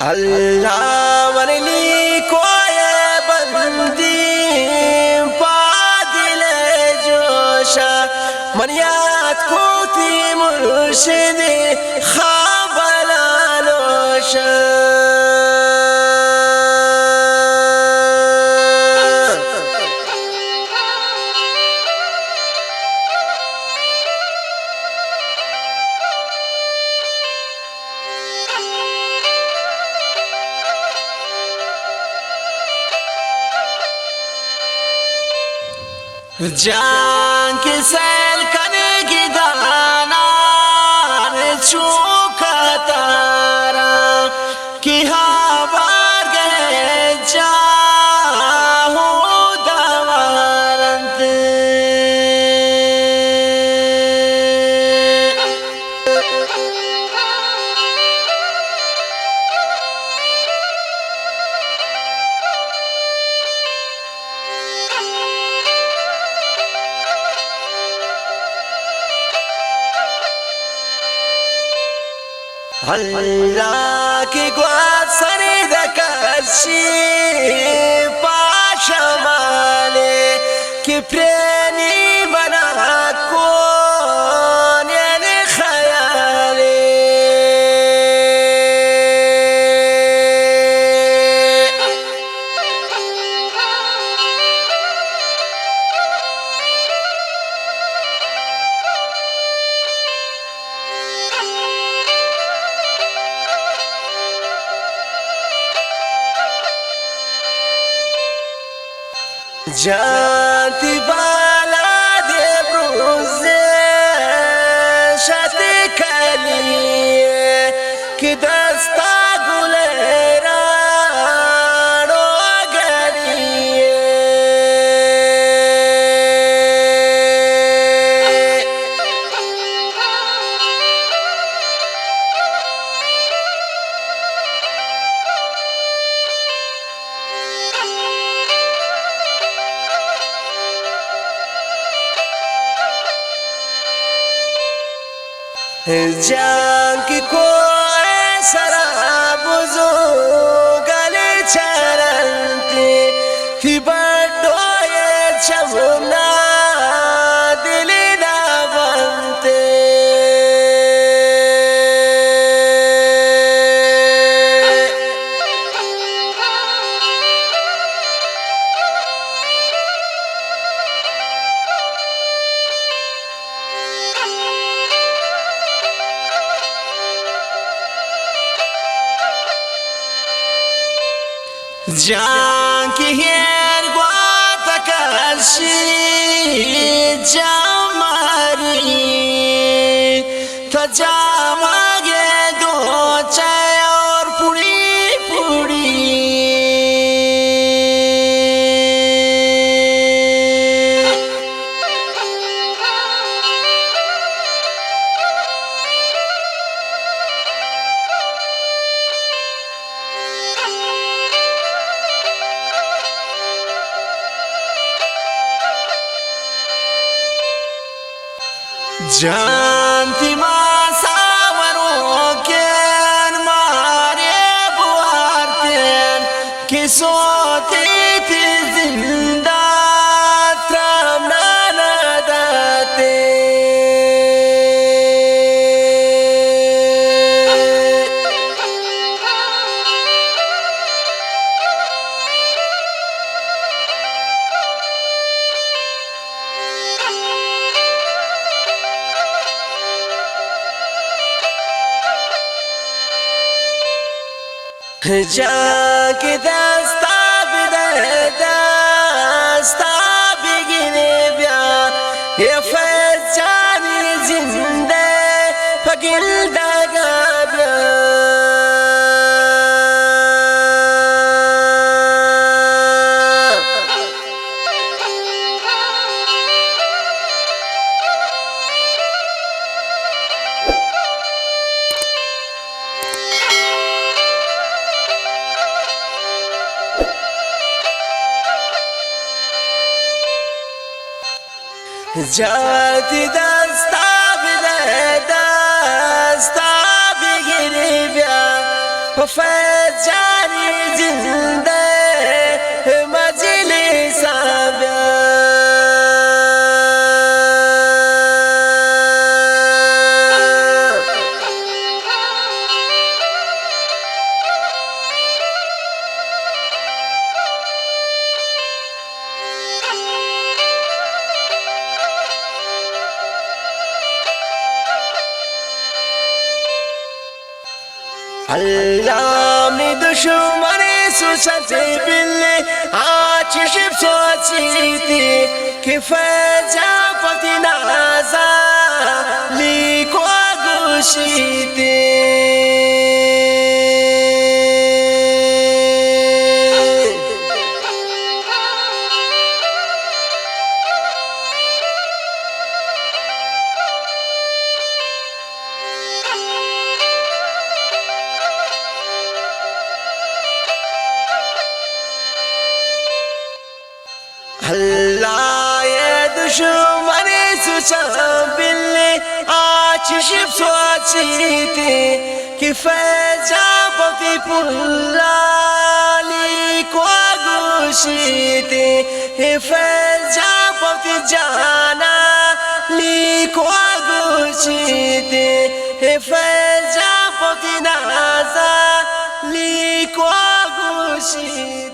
अल्लाह वरली कोई बंदी पादिल जोशा मनियात कोती मुर्शिद खाबलालोशा जान के सैल करने की दाना चूका तारा कि हवार गए जाहू दवारंत अल्लाह की ग्वाद सरे दकशी पाशमाले कि प्रेनी बना कौन यानी ख्याले जानती बाला दे ब्रुज़े शादी कलिए कि दस्ता गुलेरा रो गलिए जान की कोई सराबुजो गले चरंती थी बड़ोए चमुना दिल ना बनते जान की हेर ग्वात कशी जामारी तो जामागे दो चाय और पुड़ी पुड़ी जानती मासावरों के मारे बुआरतें कि सोती थी जिंदा त्रमना न दाते जाके दस्ता बिगिने ब्या ये फैजानी जिंदे पगिल दगा ब्या जाती दस्ता बिगिने ब्या وفات جاري زنده مجلس علامني دشمني سوساتي باللي عايش بصوتي كيف جابتي نازا ليك وغشيتي هلا يا دشمني سوسن باللي عايش بصوتي كيف جابتي بولالي وغشيتي كيف جابتي جانا ليك وغشيتي كيف جابتي نازا ليك وغشيتي